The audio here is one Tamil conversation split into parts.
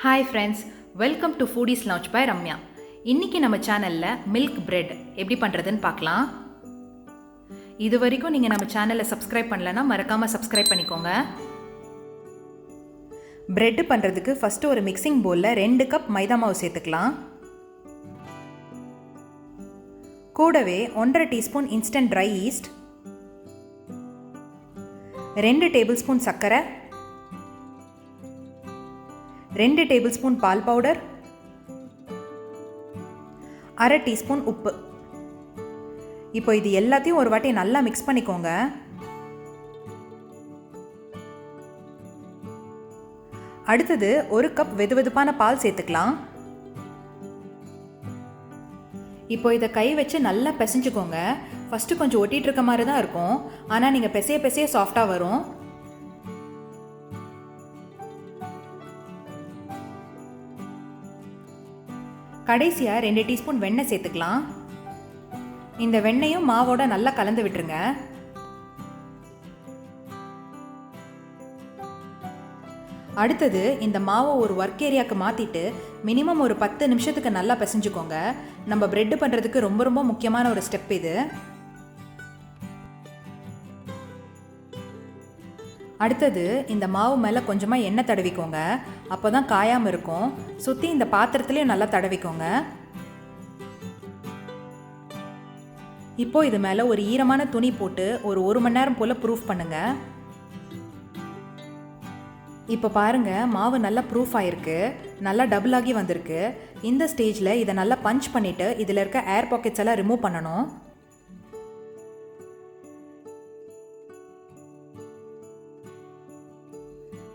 Hi friends, welcome to foodies launch by Ramya. இன்றைக்கி நம்ம சேனலில் மில்க் பிரெட் எப்படி பண்ணுறதுன்னு பார்க்கலாம். இது வரைக்கும் நீங்கள் நம்ம சேனலை சப்ஸ்கிரைப் பண்ணலைன்னா மறக்காமல் சப்ஸ்கிரைப் பண்ணிக்கோங்க. பிரெட்டு பண்ணுறதுக்கு ஃபஸ்ட்டு ஒரு மிக்சிங் பவுலில் 2 கப் மைதா மாவு சேர்த்துக்கலாம். கூடவே 1.5 teaspoon instant try east, 2 table spoon சர்க்கரை, 2 டேபிள் ஸ்பூன் பால் பவுடர், 1/2 டீஸ்பூன் உப்பு. இப்போ இது எல்லாத்தையும் ஒரு வாட்டி நல்லா மிக்ஸ் பண்ணிக்கோங்க. அடுத்தது 1 கப் வெதுவெதுப்பான பால் சேர்த்துக்கலாம். இப்போ இதை கை வச்சு நல்லா பிசைஞ்சுக்கோங்க. ஃபஸ்ட்டு கொஞ்சம் ஒட்டிகிட்டு இருக்க மாதிரி தான் இருக்கும், ஆனால் நீங்கள் பிசைய சாஃப்டாக வரும். கடைசியாக 2 டீஸ்பூன் வெண்ணெய் சேர்த்துக்கலாம். இந்த வெண்ணெயும் மாவோட நல்லா கலந்து விட்டுருங்க. அடுத்தது இந்த மாவை ஒரு ஒர்க் ஏரியாவுக்கு மாற்றிட்டு மினிமம் ஒரு 10 நிமிஷத்துக்கு நல்லா பிசைஞ்சுக்கோங்க. நம்ம பிரெட் பண்ணுறதுக்கு ரொம்ப ரொம்ப முக்கியமான ஒரு ஸ்டெப் இது. அடுத்தது இந்த மாவு மேலே கொஞ்சமாக எண்ணெய் தடவிக்கோங்க, அப்போ தான் காயாமல் இருக்கும். சுற்றி இந்த பாத்திரத்துலேயும் நல்லா தடவிக்கோங்க. இப்போ இது மேலே ஒரு ஈரமான துணி போட்டு ஒரு 1 மணி நேரம் போல் ப்ரூஃப் பண்ணுங்கள். இப்போ பாருங்கள், மாவு நல்லா ப்ரூஃப் ஆகிருக்கு, நல்லா டபுள் ஆகி வந்திருக்கு. இந்த ஸ்டேஜில் இதை நல்லா பஞ்ச் பண்ணிவிட்டு இதில் இருக்க ஏர் பாக்கெட்ஸ் எல்லாம் ரிமூவ் பண்ணணும்.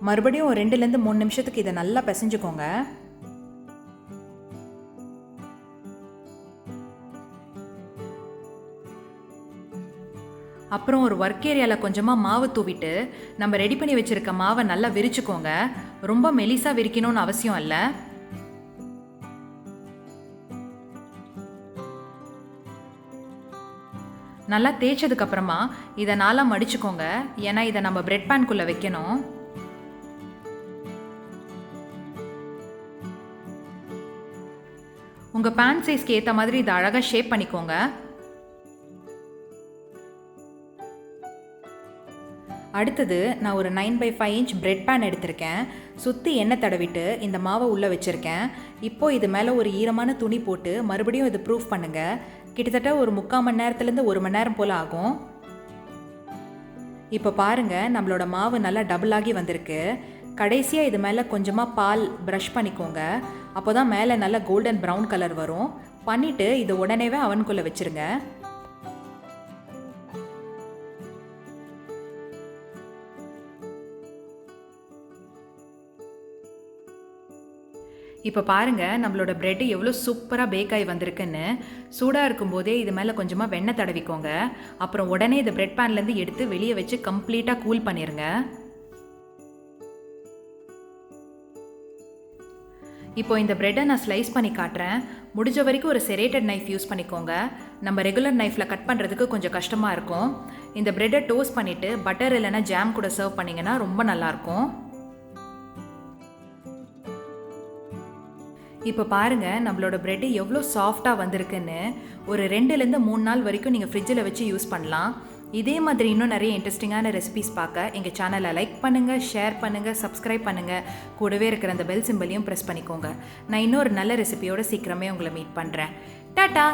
மறுபடியும் ஒரு 2லேருந்து 3 நிமிஷத்துக்கு இதை நல்லா பிசைஞ்சுக்கோங்க. அப்புறம் ஒரு ஒர்க் ஏரியாவில் கொஞ்சமாக மாவு தூவிட்டு நம்ம ரெடி பண்ணி வச்சுருக்க மாவை நல்லா விரிச்சுக்கோங்க. ரொம்ப மெலிசாக விரிக்கணும்னு அவசியம் இல்லை. நல்லா தேய்ச்சதுக்கப்புறமா இதை நாளாக மடிச்சுக்கோங்க, ஏன்னா இதை நம்ம பிரெட் பேன்குள்ளே வைக்கணும். உங்கள் பேன் சைஸ்க்கு ஏற்ற மாதிரி இதை அழகாக ஷேப் பண்ணிக்கோங்க. அடுத்தது நான் ஒரு 9/5 இன்ச் பிரெட் பேன் எடுத்திருக்கேன். சுற்றி எண்ணெய் தடவிட்டு இந்த மாவை உள்ளே வச்சுருக்கேன். இப்போது இது மேலே ஒரு ஈரமான துணி போட்டு மறுபடியும் இது ப்ரூஃப் பண்ணுங்கள். கிட்டத்தட்ட ஒரு 3/4 மணி நேரத்துலேருந்து 1 மணி நேரம் போல் ஆகும். இப்போ பாருங்கள், நம்மளோட மாவு நல்லா டபுள் ஆகி வந்திருக்கு. கடைசியாக இது மேலே கொஞ்சமாக பால் ப்ரஷ் பண்ணிக்கோங்க, அப்போ தான் மேலே நல்லா கோல்டன் ப்ரௌன் கலர் வரும். பண்ணிவிட்டு இது உடனேவே அவனுக்குள்ளே வச்சுருங்க. இப்போ பாருங்கள், நம்மளோட பிரெட் எவ்வளோ சூப்பராக பேக் ஆகி வந்திருக்குன்னு. சூடாக இருக்கும்போதே இது மேலே கொஞ்சமாக வெண்ணெய் தடவிக்கோங்க. அப்புறம் உடனே இந்த பிரெட் பேன்லேருந்து எடுத்து வெளியே வச்சு கம்ப்ளீட்டாக கூல் பண்ணிடுங்க. இப்போ இந்த பிரெட்டை நான் ஸ்லைஸ் பண்ணி காட்டுறேன். முடிஞ்ச வரைக்கும் ஒரு செரேட்டட் நைஃப் யூஸ் பண்ணிக்கோங்க. நம்ம ரெகுலர் நைஃப்பில் கட் பண்ணுறதுக்கு கொஞ்சம் கஷ்டமாக இருக்கும். இந்த பிரெட்டை டோஸ்ட் பண்ணிவிட்டு பட்டர் இல்லைன்னா ஜாம் கூட சர்வ் பண்ணிங்கன்னா ரொம்ப நல்லாயிருக்கும். இப்போ பாருங்கள், நம்மளோட பிரெட்டு எவ்வளோ சாஃப்டாக வந்திருக்குன்னு. ஒரு 2லேருந்து 3 நாள் வரைக்கும் நீங்கள் ஃப்ரிட்ஜில் வச்சு யூஸ் பண்ணலாம். இதே மாதிரி இன்னும் நிறைய இன்ட்ரெஸ்டிங்கான ரெசிபிஸ் பார்க்க எங்கள் சேனலை லைக் பண்ணுங்கள், ஷேர் பண்ணுங்கள், சப்ஸ்கிரைப் பண்ணுங்கள். கூடவே இருக்கிற அந்த பெல் சிம்பலையும் ப்ரெஸ் பண்ணிக்கோங்க. நான் இன்னொரு நல்ல ரெசிபியோடு சீக்கிரமே உங்களை மீட் பண்ணுறேன். டாட்டா.